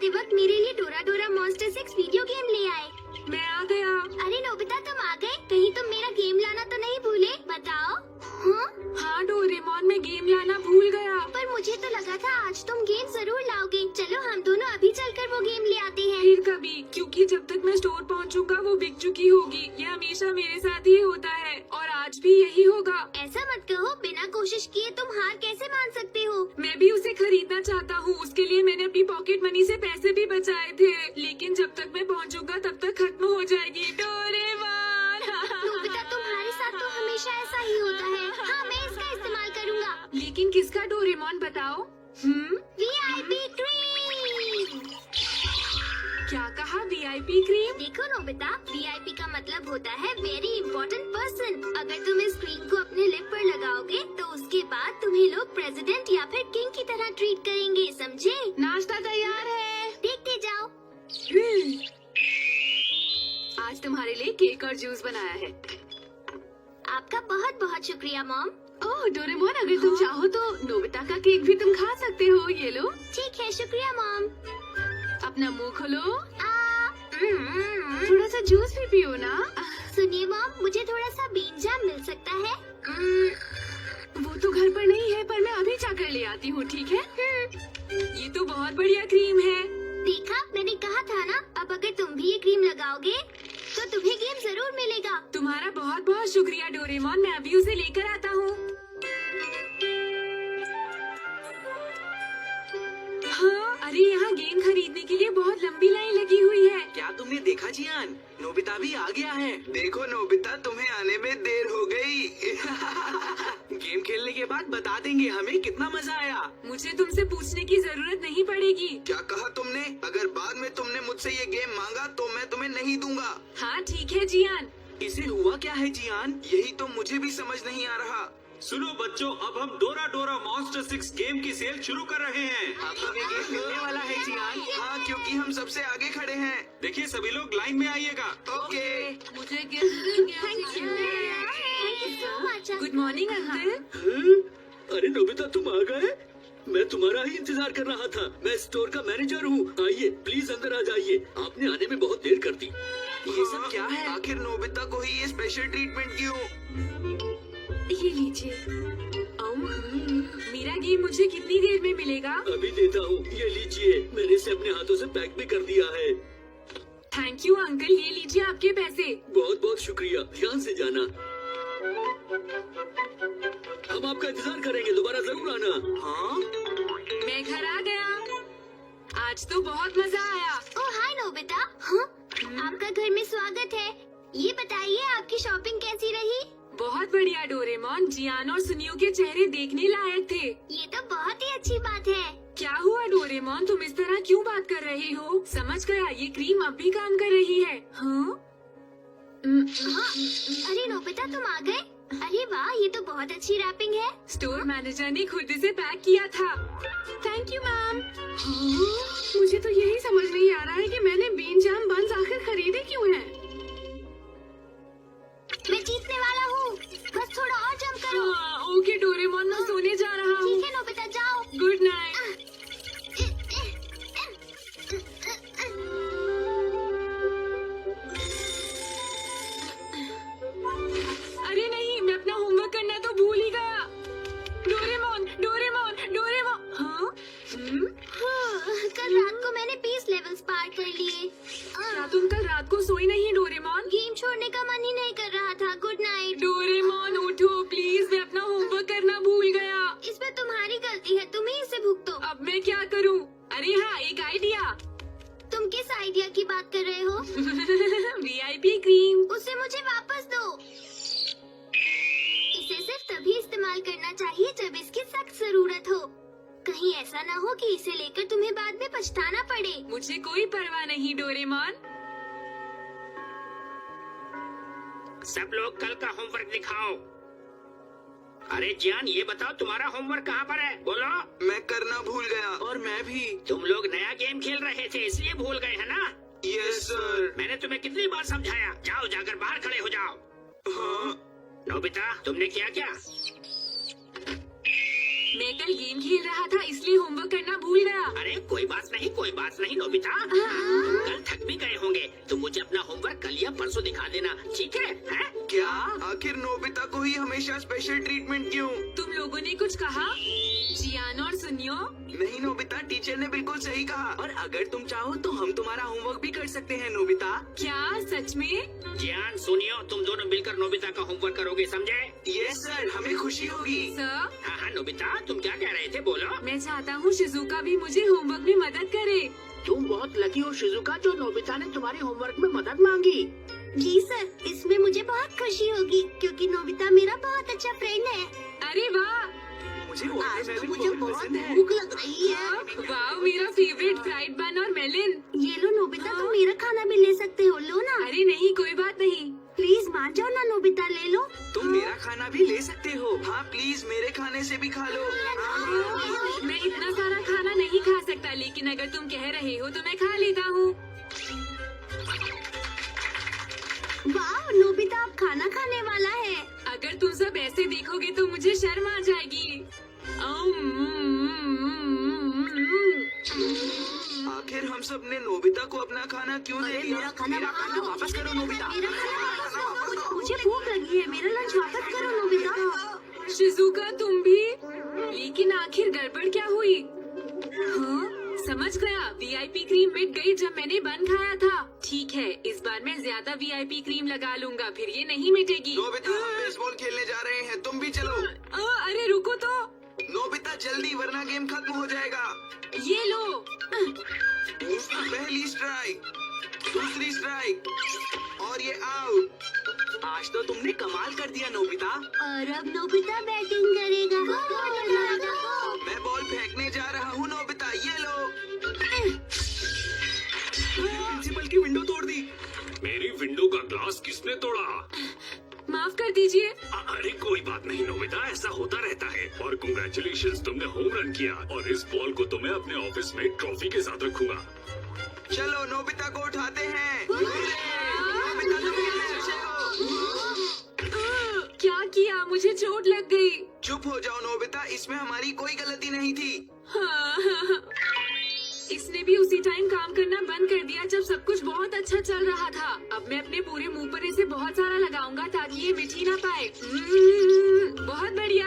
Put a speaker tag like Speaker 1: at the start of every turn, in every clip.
Speaker 1: आते वक्त मेरे लिए डोरा डोरा मॉन्स्टर 6 वीडियो गेम ले आए।
Speaker 2: मैं आ गया।
Speaker 1: अरे नोबिता तुम आ गए, कहीं तुम मेरा गेम लाना तो नहीं भूले? बताओ।
Speaker 2: हाँ डोरेमोन, मैं गेम लाना भूल गया।
Speaker 1: पर मुझे तो लगा था आज तुम गेम जरूर लाओगे। चलो हम दोनों अभी चलकर वो गेम ले आते हैं।
Speaker 2: फिर कभी, क्योंकि जब तक मैं स्टोर पहुंचूंगा वो बिक चुकी होगी। ये हमेशा मेरे साथ ही होता है और आज भी यही होगा।
Speaker 1: ऐसा मत कहो, बिना कोशिश किए तुम हार कैसे मान सकते हो?
Speaker 2: मैं भी उसे खरीदना चाहता हूँ, उसके लिए मैंने अपनी पॉकेट मनी से पैसे भी बचाए थे, लेकिन जब तक मैं पहुँचूंगा तब तक खत्म हो जाएगी। डोरेमोन
Speaker 1: नोबिता तुम्हारे साथ तो हमेशा ऐसा ही होता है। हाँ मैं इसका इस्तेमाल करूँगा।
Speaker 2: लेकिन किसका डोरेमोन बताओ?
Speaker 1: VIP cream.
Speaker 2: क्या कहा? VIP cream?
Speaker 1: देखो नोबिता, VIP का मतलब होता है वेरी इम्पोर्टेंट पर्सन। अगर तुम इस क्रीम को अपने लिप पर लगाओगे तो उसके बाद तुम्हें लोग प्रेसिडेंट या फिर किंग की तरह ट्रीट करेंगे, समझे?
Speaker 2: नाश्ता तैयार है।
Speaker 1: देखते जाओ।
Speaker 2: आज तुम्हारे लिए केक और जूस बनाया है।
Speaker 1: आपका बहुत बहुत शुक्रिया मॉम।
Speaker 2: ओह डोरेमोन, अगर तुम चाहो तो नोबिता का केक भी तुम खा सकते हो। ये लो।
Speaker 1: ठीक है, शुक्रिया मॉम।
Speaker 2: अपना मुंह खोलो।
Speaker 1: आ,
Speaker 2: थोड़ा सा जूस भी पियो ना।
Speaker 1: सुनिए मॉम, मुझे थोड़ा सा बीन जाम मिल सकता है?
Speaker 2: वो तो घर पर नहीं है, पर मैं अभी जाकर ले आती हूँ, ठीक है? ये तो बहुत बढ़िया क्रीम है।
Speaker 1: देखा, मैंने कहा था ना। अब अगर तुम भी ये क्रीम लगाओगे तो तुम्हें गेम जरूर मिलेगा।
Speaker 2: तुम्हारा बहुत बहुत शुक्रिया डोरेमोन, मैं अभी उसे लेकर आता हूँ। हाँ, अरे यहाँ गेम खरीदने के लिए बहुत लंबी लाइन लगी हुई है।
Speaker 3: क्या तुमने देखा जियान? नोबिता भी आ गया है। देखो नोबिता, तुम्हें आने में देर हो गई। गेम खेलने के बाद बता देंगे हमें कितना मजा आया।
Speaker 2: मुझे तुमसे पूछने की जरूरत नहीं पड़ेगी।
Speaker 4: क्या कहा तुमने? अगर बाद में तुमने मुझसे ये गेम मांगा तो मैं तुम्हें नहीं दूंगा।
Speaker 2: हाँ ठीक है जियान।
Speaker 3: इसे हुआ क्या है जियान?
Speaker 4: यही तो मुझे भी समझ नहीं आ रहा।
Speaker 5: सुनो बच्चों, अब हम डोरा डोरा मॉन्स्टर 6 गेम की सेल शुरू कर रहे हैं।
Speaker 3: अब हमें गेम मिलने वाला है जियान।
Speaker 4: हाँ, क्योंकि हम सबसे आगे खड़े हैं।
Speaker 5: देखिए सभी लोग लाइन में आइएगा।
Speaker 4: ओके।
Speaker 2: मुझे
Speaker 1: thank you so much.
Speaker 2: Good morning uncle.
Speaker 6: अरे नोबिता, तुम आ गए? मैं तुम्हारा ही इंतजार कर रहा था। मैं स्टोर का मैनेजर हूँ। आइए प्लीज अंदर आ जाइए। आपने आने में बहुत देर कर दी।
Speaker 3: ये सब क्या है?
Speaker 4: आखिर नोबिता को ही ये स्पेशल ट्रीटमेंट क्यों?
Speaker 2: ये लीजिए। मेरा गेम मुझे कितनी देर में मिलेगा?
Speaker 6: अभी देता हूँ, ये लीजिए। मैंने इसे अपने हाथों से पैक भी कर दिया है।
Speaker 2: थैंक यू अंकल, ये लीजिए आपके पैसे।
Speaker 6: बहुत बहुत शुक्रिया, ध्यान से जाना। हम आपका इंतजार करेंगे, दोबारा जरूर आना।
Speaker 3: हाँ?
Speaker 2: मैं घर आ गया। आज तो बहुत मजा आया।
Speaker 1: ओह हाय नोबिता। हाँ? आपका घर में स्वागत है। ये बताइए आपकी शॉपिंग कैसी रही?
Speaker 2: बहुत बढ़िया डोरेमोन, जियान और सुनियो के चेहरे देखने लायक थे।
Speaker 1: ये तो बहुत ही अच्छी बात है।
Speaker 2: क्या हुआ डोरेमोन, तुम इस तरह क्यों बात कर रहे हो? समझ गया, ये क्रीम अब भी काम कर रही है। हाँ?
Speaker 1: हाँ, अरे नोबिता तुम आ गए? अरे वाह, ये तो बहुत अच्छी रैपिंग है।
Speaker 2: स्टोर मैनेजर ने खुद इसे पैक किया था। Thank you ma'am. मुझे तो यही समझ नहीं आ रहा है कि मैंने बीन जाम बंस आखिर खरीदे क्यों हैं?
Speaker 1: मैं जीतने वाला हूँ, बस थोड़ा और जंप करो।
Speaker 2: हाँ, ओके डोरेमोन, मैं सोने जा रहा हूँ।
Speaker 1: ठीक है नोबिता, जाओ।
Speaker 2: Good night. अरे नहीं, मैं अपना होमवर्क करना तो भूल ही गया। Doraemon Doraemon Doraemon. हाँ?
Speaker 1: कल रात को मैंने 20 लेवल्स पार कर लिए।
Speaker 2: क्या तुम कल रात को सोई नहीं डोरेमोन?
Speaker 1: गेम छोड़ने का मन ही नहीं कर रहा था। Good night.
Speaker 2: डोरेमोन उठो प्लीज, मैं अपना होमवर्क करना भूल गया।
Speaker 1: इसमें तुम्हारी गलती है, तुम ही इसे भुगतो।
Speaker 2: अब मैं क्या करूं? अरे हाँ, एक आइडिया।
Speaker 1: तुम किस आइडिया की बात कर रहे हो?
Speaker 2: VIP cream.
Speaker 1: उसे मुझे वापस दो। इसे सिर्फ तभी इस्तेमाल करना चाहिए जब इसकी सख्त जरूरत हो। कहीं ऐसा ना हो कि इसे लेकर तुम्हें बाद में पछताना पड़े।
Speaker 2: मुझे कोई परवाह नहीं डोरेमोन।
Speaker 7: सब लोग कल का होमवर्क दिखाओ। अरे जियान, ये बताओ तुम्हारा होमवर्क कहाँ पर है? बोलो।
Speaker 4: मैं करना भूल गया।
Speaker 3: और मैं भी।
Speaker 7: तुम लोग नया गेम खेल रहे थे इसलिए भूल गए है ना?
Speaker 4: Yes sir.
Speaker 7: मैंने तुम्हें कितनी बार समझाया, जाओ जाकर बाहर खड़े हो जाओ।
Speaker 4: हाँ?
Speaker 7: नोबिता, तुमने किया क्या?
Speaker 2: मैं कल गेम खेल रहा था इसलिए होमवर्क करना भूल गया।
Speaker 7: अरे कोई बात नहीं नोबिता। कल थक भी गए होंगे तो मुझे अपना होमवर्क कल या परसों दिखा देना, ठीक है? हैं?
Speaker 4: क्या आखिर नोबिता को ही हमेशा स्पेशल ट्रीटमेंट क्यों?
Speaker 2: तुम लोगों ने कुछ कहा? जियान और सुनियो,
Speaker 4: नहीं नोबिता, टीचर ने बिल्कुल सही कहा।
Speaker 3: और अगर तुम चाहो तो हम तुम्हारा होमवर्क भी कर सकते हैं नोबिता।
Speaker 2: क्या सच में?
Speaker 7: जियान सुनियो, तुम दोनों मिलकर नोबिता का होमवर्क करोगे, समझे?
Speaker 4: यस सर, हमें खुशी होगी।
Speaker 2: सर,
Speaker 7: हाँ नोबिता, तुम क्या कह रहे थे, बोलो।
Speaker 2: मैं चाहता हूँ शिजुका भी मुझे होमवर्क में मदद करे।
Speaker 7: तुम बहुत लकी हो शिजुका, जो नोबिता ने तुम्हारे होमवर्क में मदद मांगी।
Speaker 1: जी सर, इसमें मुझे बहुत खुशी होगी क्योंकि नोबिता मेरा बहुत अच्छा फ्रेंड है।
Speaker 2: अरे वाह,
Speaker 3: मुझे
Speaker 1: आज तो मुझे
Speaker 3: बहुत
Speaker 1: बहुत
Speaker 3: पसंद है।
Speaker 1: भूख लग रही है।
Speaker 2: वाह मेरा फेवरेट फ्राइड बन और मेलिन।
Speaker 1: ये लो नोबिता, तुम मेरा खाना भी ले सकते हो, लो ना।
Speaker 2: अरे नहीं, कोई बात नहीं।
Speaker 1: प्लीज मान जाओ ना नोबिता, ले लो।
Speaker 3: तुम मेरा खाना भी ले सकते हो।
Speaker 4: हाँ प्लीज, मेरे खाने से भी खा लो।
Speaker 2: मैं इतना सारा खाना नहीं खा सकता, लेकिन अगर तुम कह रहे हो तो मैं खा लेता हूँ।
Speaker 1: वाह, नोबिता अब खाना खाने वाला है।
Speaker 2: अगर तुम सब ऐसे देखोगे तो मुझे शर्म आ जाएगी।
Speaker 4: आखिर हम सब ने नोबिता को अपना खाना क्यों दे दिया?
Speaker 1: मेरा खाना
Speaker 3: वापस करो नोबिता।
Speaker 1: मेरा खाना वापस करो। मुझे भूख लगी है, मेरा लंच वापस करो नोबिता।
Speaker 2: शिजुका तुम भी? लेकिन आखिर गड़बड़ क्या हुई? हाँ, समझ गया, वीआईपी क्रीम मिट गई जब मैंने बन खाया था। ठीक है, इस बार मैं ज्यादा वीआईपी क्रीम लगा लूंगा, फिर ये नहीं मिटेगी।
Speaker 4: नोबिता, हम बेसबॉल खेलने जा रहे हैं, तुम भी चलो।
Speaker 2: अरे रुको तो,
Speaker 4: नोबिता जल्दी, वरना गेम खत्म हो जाएगा।
Speaker 2: ये लो।
Speaker 4: पहली स्ट्राइक, दूसरी स्ट्राइक और ये आउट।
Speaker 3: आज तो तुमने कमाल कर दिया नोबिता।
Speaker 1: और अब नोबिता बैटिंग करेगा।
Speaker 4: मैं बॉल फेंकने जा रहा हूँ नोबिता, ये लो।
Speaker 3: प्रिंसिपल की विंडो तोड़ दी।
Speaker 5: मेरी विंडो का ग्लास किसने तोड़ा?
Speaker 2: माफ कर दीजिए।
Speaker 5: अरे कोई बात नहीं नोबिता, ऐसा होता रहता है। और कांग्रेचुलेशंस, तुमने होम रन किया और इस बॉल को तो मैं अपने ऑफिस में ट्रॉफी के साथ रखूंगा।
Speaker 4: चलो नोबिता को उठाते हैं। नोबिता तुम खेलने अच्छे हो।
Speaker 2: क्या किया? मुझे चोट लग गई।
Speaker 4: चुप हो जाओ नोबिता, इसमें हमारी कोई गलती नहीं थी।
Speaker 2: हाँ, इसने भी उसी टाइम काम करना बंद कर दिया जब सब कुछ बहुत अच्छा चल रहा था। अब मैं अपने पूरे मुंह पर इसे बहुत सारा लगाऊंगा ताकि ये मिट ही ना पाए। बहुत बढ़िया।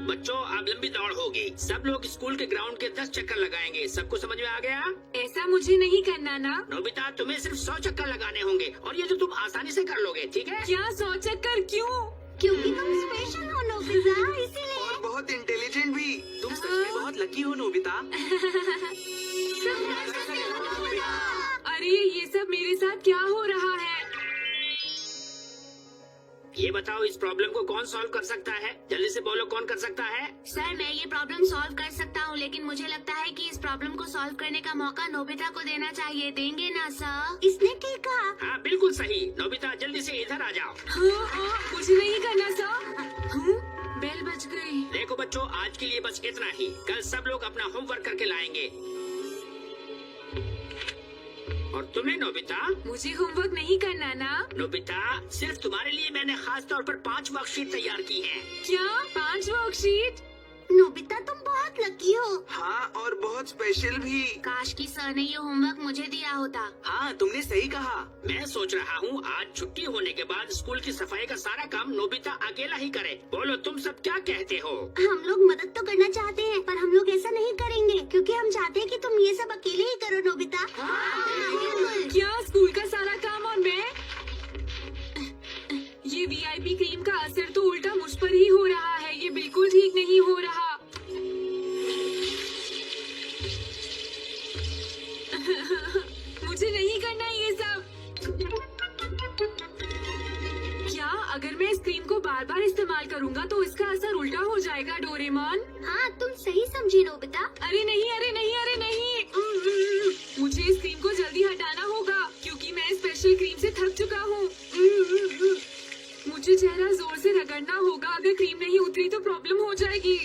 Speaker 7: बच्चों, अब लंबी दौड़ होगी। सब लोग स्कूल के ग्राउंड के 10 चक्कर लगाएंगे। सबको समझ में आ गया?
Speaker 2: ऐसा मुझे नहीं करना ना।
Speaker 7: नोबिता, तुम्हें सिर्फ 100 चक्कर लगाने होंगे और ये तो तुम आसानी से कर लोगे, ठीक है?
Speaker 2: क्या 100 चक्कर? क्यों?
Speaker 1: क्योंकि तुम स्पेशल हो नोबिता, इसीलिए।
Speaker 4: और बहुत इंटेलिजेंट भी।
Speaker 3: तुम सच में बहुत लकी हो नोबिता।
Speaker 2: अरे ये सब मेरे साथ क्या हो रहा है?
Speaker 7: ये बताओ, इस प्रॉब्लम को कौन सॉल्व कर सकता है? जल्दी से बोलो, कौन कर सकता है?
Speaker 1: सर, मैं ये प्रॉब्लम सॉल्व कर सकता हूँ, लेकिन मुझे लगता है कि इस प्रॉब्लम को सॉल्व करने का मौका नोबिता को देना चाहिए। देंगे ना सर? इसने ठीक कहा।
Speaker 7: हाँ बिल्कुल सही। नोबिता जल्दी से इधर आ जाओ।
Speaker 2: कुछ नहीं करना सर। बेल बज गई।
Speaker 7: देखो बच्चों, आज के लिए बस इतना ही। कल सब लोग अपना होमवर्क करके लाएंगे। और तुम्हें नोबिता?
Speaker 2: मुझे होमवर्क नहीं करना ना।
Speaker 7: नोबिता, सिर्फ तुम्हारे लिए मैंने खास तौर पर 5 वर्कशीट तैयार की हैं।
Speaker 2: क्या 5 वर्कशीट?
Speaker 1: नोबिता तुम बहुत लकी हो।
Speaker 4: हाँ, और बहुत स्पेशल भी।
Speaker 1: काश की सर ने ये होमवर्क मुझे दिया होता।
Speaker 3: हाँ, तुमने सही कहा।
Speaker 7: मैं सोच रहा हूँ आज छुट्टी होने के बाद स्कूल की सफाई का सारा काम नोबिता अकेला ही करे। बोलो तुम सब क्या कहते हो?
Speaker 1: हम लोग मदद तो करना चाहते हैं, पर हम लोग ऐसा नहीं करेंगे क्योंकि हम चाहते हैं कि तुम ये सब अकेले ही करो नोबिता।
Speaker 2: क्या स्कूल का सारा काम और मैं? ये वीआईपी क्रीम का असर तो उल्टा मुझ पर ही हो रहा है। ये बिल्कुल ठीक नहीं हो रहा। मुझे नहीं करना ये सब। क्या अगर मैं इस क्रीम को बार बार इस्तेमाल करूंगा तो इसका असर उल्टा हो जाएगा डोरेमोन?
Speaker 1: हाँ, तुम सही समझी नोबिता।
Speaker 2: अरे नहीं, अरे नहीं, अरे नहीं। मुझे इस क्रीम को जल्दी हटाना होगा क्योंकि मैं स्पेशल क्रीम से थक चुका हूँ। मुझे चेहरा जोर से रगड़ना होगा। अगर क्रीम नहीं उतरी तो प्रॉब्लम हो जाएगी।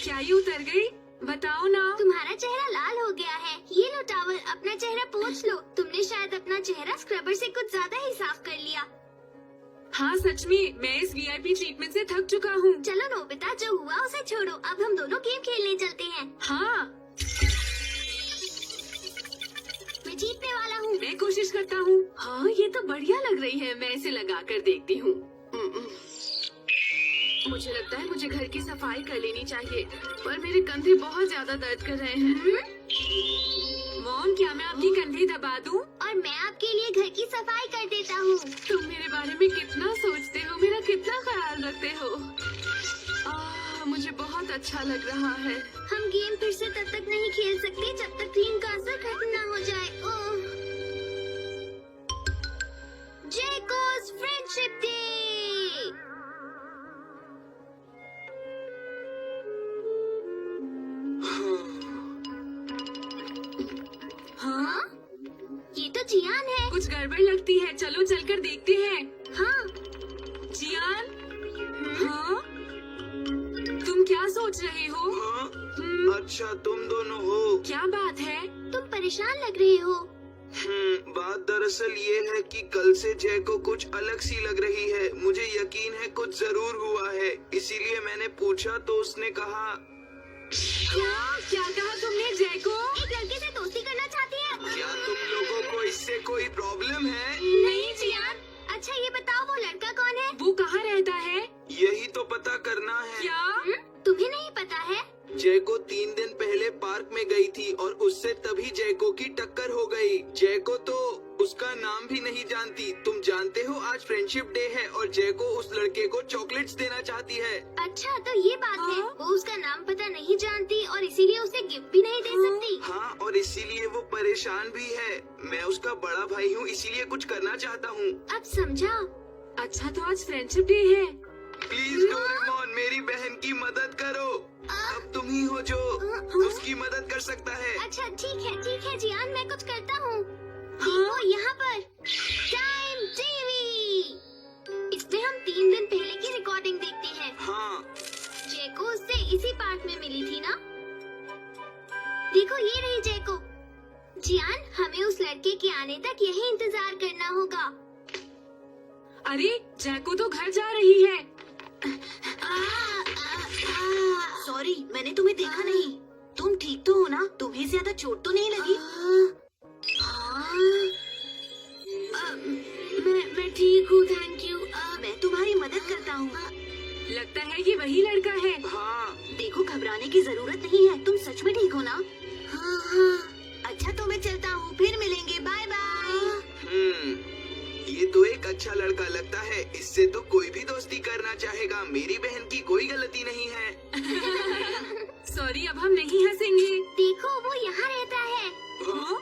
Speaker 2: क्या ये उतर गई? बताओ ना।
Speaker 1: तुम्हारा चेहरा लाल हो गया है। ये लो टॉवल, अपना चेहरा पोंछ लो। तुमने शायद अपना चेहरा स्क्रबर से कुछ ज्यादा ही साफ कर लिया।
Speaker 2: हाँ सच में मैं इस VIP ट्रीटमेंट से थक चुका हूँ।
Speaker 1: चलो नोबिता, जो हुआ उसे छोड़ो, अब हम दोनों गेम खेलने चलते हैं।
Speaker 2: हाँ
Speaker 1: मैं जीतने वाला हूँ।
Speaker 2: मैं कोशिश करता हूँ। हाँ ये तो बढ़िया लग रही है, मैं इसे लगा कर देखती हूँ। मुझे लगता है मुझे घर की सफाई कर लेनी चाहिए, पर मेरे कंधे बहुत ज्यादा दर्द कर रहे हैं। मॉम, क्या मैं आपकी कंधे दबा दूं?
Speaker 1: और मैं आपके लिए घर की सफाई कर देता हूँ।
Speaker 2: तुम मेरे बारे में कितना सोचते हो, मेरा कितना ख्याल रखते हो। मुझे बहुत अच्छा लग रहा है।
Speaker 1: हम गेम फिर से तब तक नहीं खेल सकते जब तक क्रीम का असर खत्म न हो जाए। ओह, जैको's फ्रेंडशिप डे।
Speaker 2: हाँ
Speaker 1: ये तो जियान है।
Speaker 2: कुछ गड़बड़ लगती है, चलो चलकर देखते हैं।
Speaker 1: हाँ,
Speaker 2: जियान, हाँ तुम क्या सोच रहे हो?
Speaker 4: हाँ? अच्छा तुम दोनों हो।
Speaker 2: क्या बात है?
Speaker 1: तुम परेशान लग रहे हो।
Speaker 4: बात दरअसल ये है कि कल से जय को कुछ अलग सी लग रही है। मुझे यकीन है कुछ जरूर हुआ है, इसीलिए मैंने पूछा तो उसने कहा।
Speaker 2: क्या कहा तुमने जय को?
Speaker 1: एक लड़के से दोस्ती करना चाहती है।
Speaker 4: क्या तुम लोगों को इससे कोई प्रॉब्लम है?
Speaker 2: नहीं जियान।
Speaker 1: अच्छा ये बताओ, वो लड़का कौन है?
Speaker 2: वो कहाँ रहता है?
Speaker 4: यही तो पता करना है।
Speaker 2: क्या?
Speaker 1: तुम्हें नहीं पता है?
Speaker 4: जय को 3 दिन पहले पार्क में गई थी और उससे तभी जय को की टक्कर हो गई। जय को तो उसका नाम भी नहीं जानती। तुम जानते हो आज फ्रेंडशिप डे है और जय को उस लड़के को चॉकलेट्स देना चाहती है।
Speaker 1: अच्छा तो ये बात है।
Speaker 2: हाँ?
Speaker 1: वो उसका नाम पता नहीं जानती और इसीलिए उसे गिफ्ट भी नहीं दे सकती।
Speaker 4: हाँ, और इसीलिए वो परेशान भी है। मैं उसका बड़ा भाई हूँ, इसीलिए कुछ करना चाहता हूँ।
Speaker 1: अब समझा।
Speaker 2: अच्छा तो आज फ्रेंडशिप डे है।
Speaker 4: प्लीज डोरेमोन, मेरी बहन की मदद करो। अब तुम ही हो जो उसकी मदद कर सकता है।
Speaker 1: अच्छा ठीक है जियान, मैं कुछ करता हूँ।
Speaker 2: हाँ?
Speaker 1: देखो यहाँ पर टाइम टीवी। इसमें हम 3 दिन पहले की रिकॉर्डिंग देखते हैं।
Speaker 4: हाँ,
Speaker 1: जय को उससे इसी पार्क में मिली थी ना? देखो ये रही जय को। जियान, हमें उस लड़के के आने तक यही इंतजार करना होगा।
Speaker 2: अरे जय को तो घर जा रही है।
Speaker 8: सॉरी, मैंने तुम्हें देखा नहीं। तुम ठीक तो हो ना? तुम्हें ज्यादा चोट तो नहीं लगी?
Speaker 1: मैं ठीक हूँ, थैंक यू।
Speaker 8: मैं तुम्हारी मदद करता हूँ।
Speaker 2: लगता है ये वही लड़का है।
Speaker 4: हाँ,
Speaker 8: देखो घबराने की जरूरत नहीं है, तुम सच में ठीक हो ना?
Speaker 1: हाँ।
Speaker 8: अच्छा तो मैं चलता हूँ, फिर मिलेंगे, बाय बाय।
Speaker 4: ये तो एक अच्छा लड़का लगता है। इससे तो कोई भी दोस्ती करना चाहेगा। मेरी बहन की कोई गलती नहीं है।
Speaker 2: सॉरी, अब हम नहीं हंसेंगे।
Speaker 1: देखो वो यहाँ रहता है।
Speaker 2: हाँ?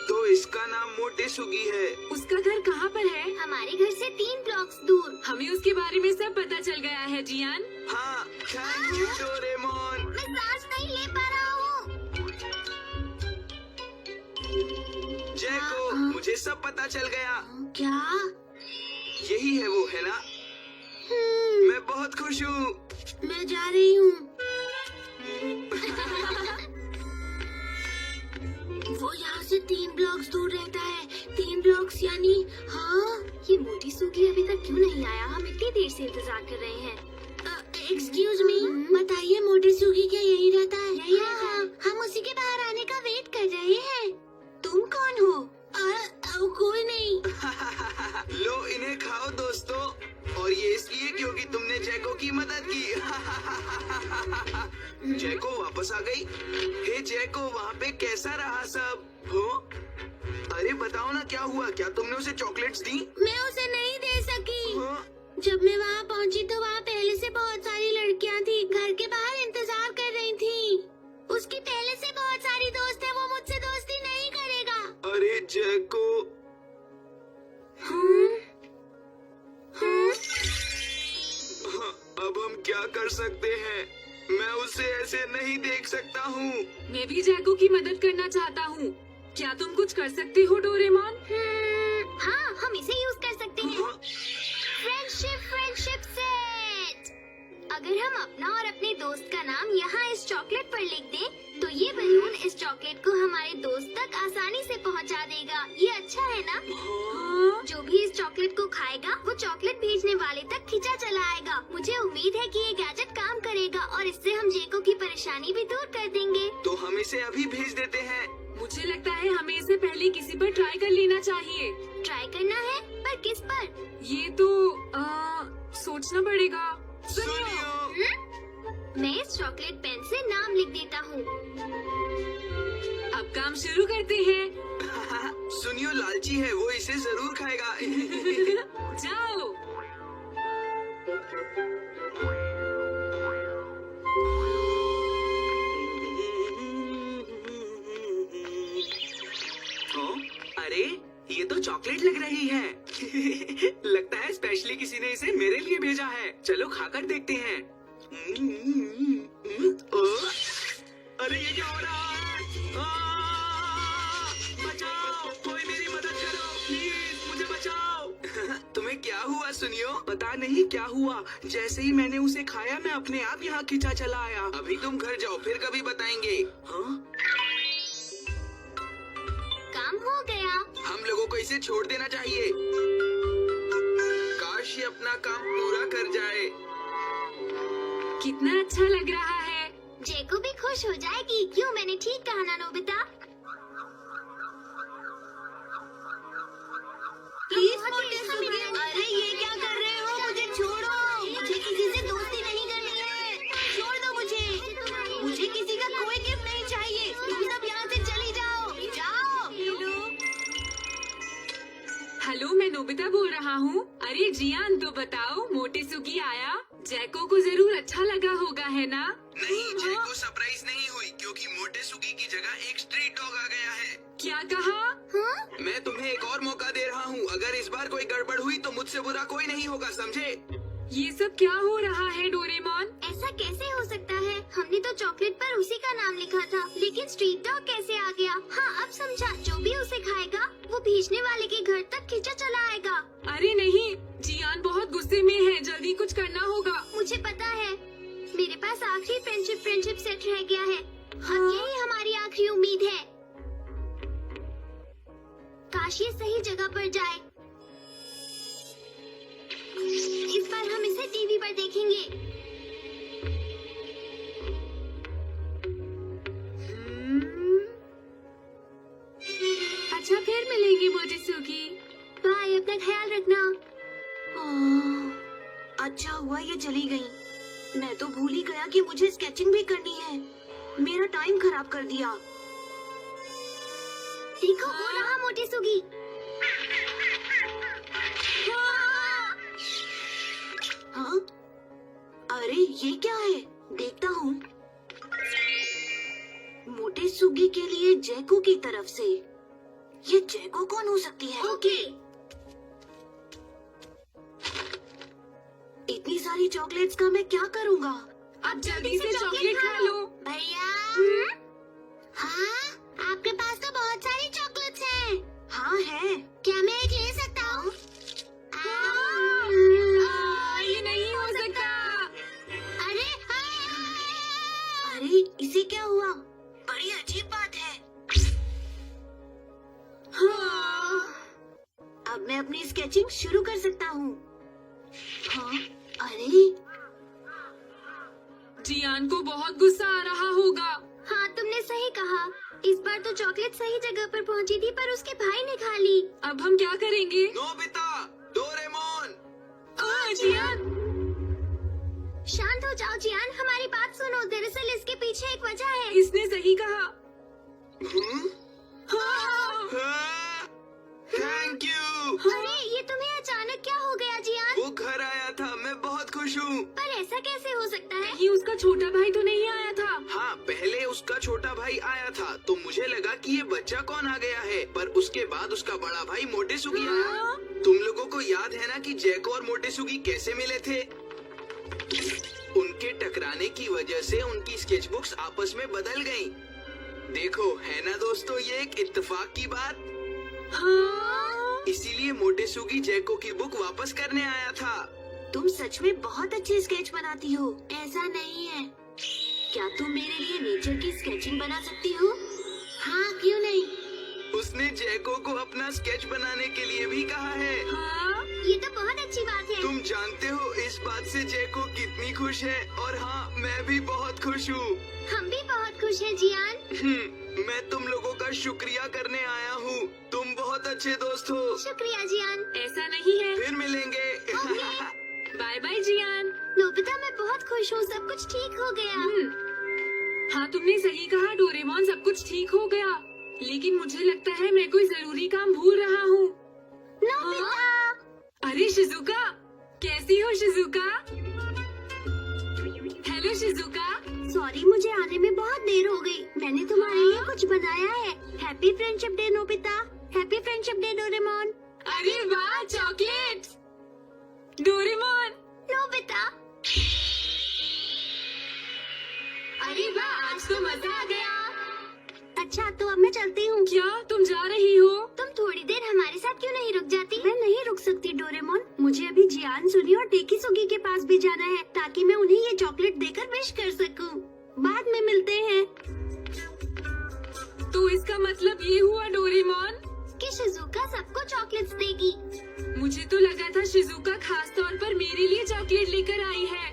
Speaker 4: तो इसका नाम मोटेसुगी है।
Speaker 2: उसका घर कहाँ पर है?
Speaker 1: हमारे घर से 3 ब्लॉक्स दूर।
Speaker 2: हमें उसके बारे में सब पता चल गया है जियान।
Speaker 4: हाँ, थैंक यू डोरेमोन।
Speaker 1: मैं सांस नहीं ले पा रहा हूँ।
Speaker 4: जय को मुझे सब पता चल गया।
Speaker 1: क्या?
Speaker 4: यही है वो, है ना? मैं बहुत खुश हूँ।
Speaker 1: मैं जा रही हूँ। वो यहाँ से 3 ब्लॉक्स दूर रहता है। 3 ब्लॉक्स यानी, हाँ, ये मोटी सूगी अभी तक क्यों नहीं आया? हम इतनी देर से इंतजार कर रहे हैं। एक्सक्यूज मी, बताइए मोटी सूगी क्या यही रहता है? यही रहता है। हम उसी के बाहर आने का वेट कर रहे हैं। तुम कौन हो? कोई नहीं।
Speaker 4: लो इन्हें खाओ दोस्तों। और ये इसलिए क्योंकि तुमने जैको की मदद की। जैको वापस आ गई। हे जैको, वहाँ पे कैसा रहा सब? हो? अरे बताओ ना क्या हुआ? क्या तुमने उसे चॉकलेट्स दी?
Speaker 1: मैं उसे नहीं दे सकी।
Speaker 4: हाँ?
Speaker 1: जब मैं वहाँ पहुँची तो वहाँ पहले से बहुत सारी लड़कियाँ थी, घर के बाहर इंतजार कर रही थी। उसकी पहले से बहुत सारी दोस्त है, वो मुझसे दोस्ती नहीं करेगा।
Speaker 4: अरे जैको। हाँ, अब हम क्या कर सकते हैं? मैं उसे ऐसे नहीं देख सकता हूँ।
Speaker 2: मैं भी जैको की मदद करना चाहता हूँ। क्या तुम कुछ कर सकते हो डोरेमोन?
Speaker 1: हाँ, हम इसे यूज कर सकते हैं।
Speaker 4: हाँ?
Speaker 1: Friendship set. अगर हम अपना और अपने दोस्त का नाम यहाँ इस चॉकलेट पर लिख दें, तो ये बलून इस चॉकलेट को हमारे दोस्त तक आसानी से पहुंचा देगा। ये अच्छा है ना? जो भी इस चॉकलेट को खाएगा वो चॉकलेट भेजने वाले तक खींचा चला आएगा। मुझे उम्मीद है कि ये गैजेट काम करेगा और इससे हम जेको की परेशानी भी दूर कर देंगे।
Speaker 4: तो हम इसे अभी भेज देते हैं।
Speaker 2: मुझे लगता है हमें इसे पहले किसी पर ट्राई कर लेना चाहिए।
Speaker 1: ट्राई करना है, पर किस पर?
Speaker 2: ये तो सोचना पड़ेगा।
Speaker 4: सुनियो।
Speaker 1: मैं इस चॉकलेट पेन से नाम लिख देता हूँ।
Speaker 2: अब काम शुरू करते हैं।
Speaker 4: सुनियो लालची है, वो इसे जरूर खाएगा।
Speaker 2: जाओ।
Speaker 3: अरे ये तो चॉकलेट लग रही है। लगता है स्पेशली किसी ने इसे मेरे लिए भेजा है। चलो खाकर देखते हैं। अरे ये क्या हो रहा है? बचाओ, कोई मेरी मदद करो प्लीज, मुझे बचाओ।
Speaker 4: तुम्हें क्या हुआ सुनियो?
Speaker 3: पता नहीं क्या हुआ, जैसे ही मैंने उसे खाया मैं अपने आप यहाँ खींचा चला आया।
Speaker 4: अभी तुम घर जाओ, फिर कभी बताएंगे।
Speaker 3: हाँ?
Speaker 1: काम हो गया।
Speaker 4: हम लोगों को इसे छोड़ देना चाहिए। काश ये अपना काम पूरा कर जाए।
Speaker 2: कितना अच्छा लग रहा है।
Speaker 1: जेको भी खुश हो जाएगी। क्यों, मैंने ठीक कहा ना नोबिता?
Speaker 8: प्लीज अरे ये क्या कर रहे हो? मुझे छोड़ो, मुझे किसी से दोस्ती नहीं करनी है। छोड़ दो मुझे। मुझे किसी का कोई गिफ्ट नहीं चाहिए। तुम सब यहाँ से चली जाओ। जाओ।
Speaker 2: हेलो, मैं नोबिता बोल रहा हूँ। अरे जियान, तो बताओ मोटेसुगी आया? जैको को जरूर अच्छा लगा होगा, है ना?
Speaker 4: नहीं, जैको सरप्राइज नहीं हुई क्योंकि मोटेसुगी की जगह एक स्ट्रीट डॉग आ गया है।
Speaker 2: क्या कहा?
Speaker 4: मैं तुम्हें एक और मौका दे रहा हूँ। अगर इस बार कोई गड़बड़ हुई तो मुझसे बुरा कोई नहीं होगा, समझे?
Speaker 2: ये सब क्या हो रहा है डोरेमोन?
Speaker 1: ऐसा कैसे हो सकता है? हमने तो चॉकलेट पर उसी का नाम लिखा था, लेकिन स्ट्रीट डॉग कैसे आ गया? हाँ, अब समझा। जो भी उसे खाएगा वो भेजने वाले के घर तक खींचा चला आएगा।
Speaker 2: अरे नहीं, जियान बहुत गुस्से में है। जल्दी कुछ करना होगा।
Speaker 1: मुझे पता है। मेरे पास आखिरी फ्रेंडशिप सेट रह गया है। अब यही हमारी आखिरी उम्मीद है। काश ये सही जगह पर जाए। इस बार हम इसे टीवी पर देखेंगे।
Speaker 2: अच्छा, फिर मिलेंगे मोटेसुगी।
Speaker 1: बाय, अपना ख्याल रखना।
Speaker 8: अच्छा हुआ ये चली गई। मैं तो भूल ही गया कि मुझे स्केचिंग भी करनी है। मेरा टाइम खराब कर दिया।
Speaker 1: देखो, वो रहा मोटेसुगी।
Speaker 8: हाँ? अरे ये क्या है? देखता हूँ। मोटेसुगी के लिए जैको की तरफ से। ये जैको कौन हो सकती है?
Speaker 1: ओके।
Speaker 8: इतनी सारी चॉकलेट्स का मैं क्या करूँगा?
Speaker 2: अब जल्दी से चॉकलेट खा लो।
Speaker 1: भैया। हाँ, आपके पास तो बहुत सारी चॉकलेट्स हैं।
Speaker 8: हाँ है।
Speaker 1: क्या मैं एक ले सकता हूँ?
Speaker 2: ये नहीं हो सकता।
Speaker 1: अरे
Speaker 8: अरे इसे क्या हुआ? बड़ी अजीब बात है। अब मैं अपनी स्केचिंग शुरू कर सकता हूँ। हाँ, अरे
Speaker 2: जियान को बहुत गुस्सा आ रहा होगा।
Speaker 1: हाँ, तुमने सही कहा। इस बार तो चॉकलेट सही जगह पर पहुंची थी, पर उसके भाई ने खा ली।
Speaker 2: अब हम क्या करेंगे?
Speaker 4: Nobita, Doraemon.
Speaker 2: जियान,
Speaker 1: शांत हो जाओ जियान, हमारी बात सुनो। दरअसल इसके पीछे एक वजह है।
Speaker 2: इसने सही कहा।
Speaker 4: Thank you.
Speaker 1: अरे ये तुम्हें अचानक क्या हो गया जियान?
Speaker 4: वो घर आया था, मैं बहुत खुश हूँ।
Speaker 1: पर ऐसा कैसे हो सकता है?
Speaker 2: ये उसका छोटा भाई तो नहीं आया था?
Speaker 4: हाँ, पहले उसका छोटा भाई आया था तो मुझे लगा कि ये बच्चा कौन आ गया है, पर उसके बाद उसका बड़ा भाई मोटेसुगी आया। तुम लोगों को याद है ना कि जैको और मोटेसुगी कैसे मिले थे? उनके टकराने की वजह से उनकी स्केचबुक्स आपस में बदल गईं। देखो, है ना दोस्तों, ये एक इत्तेफाक की बात।
Speaker 2: हाँ?
Speaker 4: इसीलिए मोटेसुगी जैको की बुक वापस करने आया था।
Speaker 8: तुम सच में बहुत अच्छे स्केच बनाती हो।
Speaker 1: ऐसा नहीं है।
Speaker 8: क्या तुम मेरे लिए नेचर की स्केचिंग बना सकती हो?
Speaker 4: उसने जैको को अपना स्केच बनाने के लिए भी कहा है।
Speaker 2: हाँ,
Speaker 1: ये तो बहुत अच्छी बात है।
Speaker 4: तुम जानते हो इस बात से जैको कितनी खुश है, और हाँ मैं भी बहुत खुश हूँ।
Speaker 1: हम भी बहुत खुश हैं जियान।
Speaker 4: मैं तुम लोगों का शुक्रिया करने आया हूँ। तुम बहुत अच्छे दोस्त हो।
Speaker 1: शुक्रिया जियान।
Speaker 2: ऐसा नहीं है।
Speaker 4: फिर मिलेंगे।
Speaker 2: बाय बाय जियान।
Speaker 1: नोबिता मैं बहुत खुश हूँ, सब कुछ ठीक हो गया।
Speaker 2: हाँ तुमने सही कहा डोरेमोन, सब कुछ ठीक हो गया। लेकिन मुझे लगता है मैं कोई जरूरी काम भूल रहा हूँ।
Speaker 1: नोबिता।
Speaker 2: अरे शिजुका, कैसी हो शिजुका? Hello Shizuka.
Speaker 1: सॉरी, मुझे आने में बहुत देर हो गई। मैंने तुम्हारे लिए कुछ बनाया है। Happy friendship day Nobita. Happy friendship day Doraemon.
Speaker 2: अरे वाह, चॉकलेट। डोरेमोन।
Speaker 1: नोबिता।
Speaker 2: अरे वाह, आज तो मजा आ गया।
Speaker 1: अच्छा तो अब मैं चलती हूँ।
Speaker 2: क्या तुम जा रही हो?
Speaker 1: तुम थोड़ी देर हमारे साथ क्यों नहीं रुक जाती? मैं नहीं रुक सकती डोरेमोन। मुझे अभी जियान सुनी और टेकी सुगी के पास भी जाना है, ताकि मैं उन्हें ये चॉकलेट देकर विश कर सकूं। बाद में मिलते हैं।
Speaker 2: तो इसका मतलब ये हुआ डोरेमोन
Speaker 1: कि शिजुका सबको चॉकलेट्स देगी।
Speaker 2: मुझे तो लगा था शिजुका खास तौर पर मेरे लिए चॉकलेट लेकर आई है।